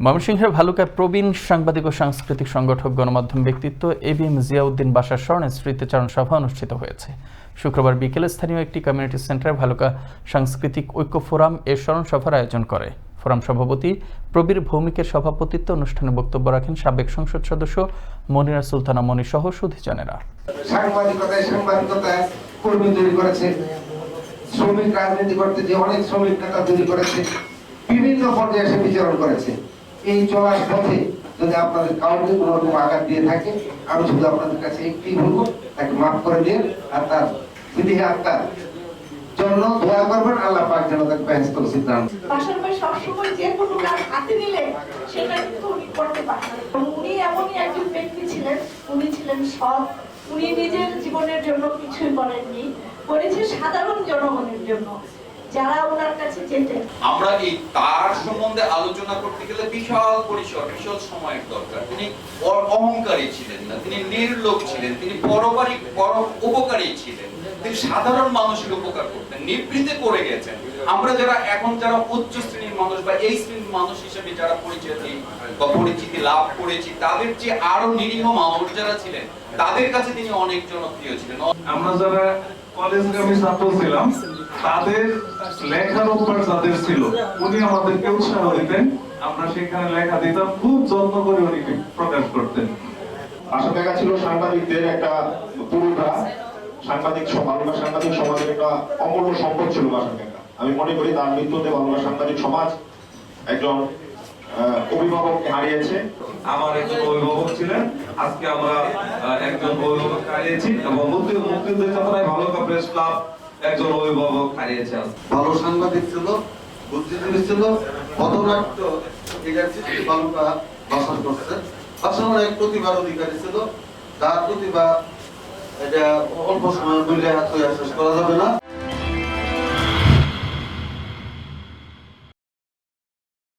ময়মনসিংহের ভালুকায় প্রবীণ সাংবাদিক ও সাংস্কৃতিক সংগঠক গণমাধ্যম ব্যক্তিত্ব এবিএম জিয়াউদ্দিন বাশার স্মরণে স্মৃতিচারণ সভা অনুষ্ঠিত হয়েছে। শুক্রবার বিকেলে স্থানীয় একটি কমিউনিটি সেন্টারে ভালুকা সাংস্কৃতিক ঐক্য ফোরাম এর স্মরণ সভার আয়োজন করে। ফোরাম সভাপতি প্রবীর ভৌমিকের সভাপতিত্বে অনুষ্ঠানে বক্তব্য রাখেন সাবেক সংসদ সদস্য মনিরা সুলতানা মনি সহ সুধীজনেরা। সাংবাদিকতায় কর্মী তৈরি করেছে, শ্রমিক রাজনীতি করতে যে অনেক শ্রমিক নেতা তৈরি করেছে, বিভিন্ন পর্যায়ে এসে বিচরণ করেছে। এই চলার পথে যদি আপনাদের কাউকে কোনো রকম আঘাত দিয়ে থাকে, আমি শুধু আপনাদের কাছে একটি বলবো, তাকে মাফ করে দিন আর তার বিদেহী আত্মার জন্য দোয়া করবেন। আল্লাহ পাক যেন তাকে বেহেশত নসিব দান করেন। বাশার ভাই সবসময় যে কোনো কাজ হাতে নিলে সেটা কিন্তু উনি করতে পারতেন। উনি এমনই একজন ব্যক্তি ছিলেন, উনি ছিলেন সৎ। উনি নিজের জীবনের জন্য কিছুই করেননি, করেছে সাধারণ জনগণের জন্য যারা ওনার কাছে যেতেন। আমরা এই তার সম্বন্ধে আলোচনা করতে গেলে বিশাল পরিসর, বিশাল সময়ের দরকার। তিনি অহংকারী ছিলেন না, তিনি নির্লোভ ছিলেন, তিনি উপকারী ছিলেন। তিনি সাধারণ মানুষের উপকার করতেন, নিবৃত্তে করে গেছেন। আমরা যারা উচ্চ শ্রেণীর মানুষ বা এই শ্রেণীর মানুষ হিসেবে যারা পরিচিতি লাভ করেছি, তাদের যে আরো নিরীহ মানুষ যারা ছিলেন, তাদের কাছে তিনি অনেক জনপ্রিয় ছিলেন। আমরা যারা কলেজগামী ছাত্র ছিলাম, তাদের লেখার অভ্যাস যাদের ছিল, উনি আমাদেরকে উৎসাহ দিতেন। আমরা সেখানে লেখা দিতাম, খুব যত্ন করে উনি প্রকাশ করতেন। আশা দেখা ছিল সাংবাদিকদের একটা পুরোটা সাংবাদিক সমাজের একটা অমূল্য সম্পদ ছিল বাসা দেখা। আমি মনে করি তার মৃত্যুতে বাংলা সাংবাদিক সমাজ একজন অভিভাবককে হারিয়েছে। আমার একজন অভিভাবক ছিলেন, আজকে আমরা একজন অভিভাবক হারিয়েছি এবং মুক্তিযুদ্ধের চেতনায় ভালুকা প্রেস ক্লাব একজন অভিভাবক হারিয়েছে। ভালো সাংবাদিক ছিল, বুদ্ধিজীবী ছিল, পথনাট্য ভালুকা বাসন করছে। বাসন এক প্রতিভার অধিকারী ছিল, তার প্রতিভা এটা অল্প সময় বললে শেষ করা যাবে না।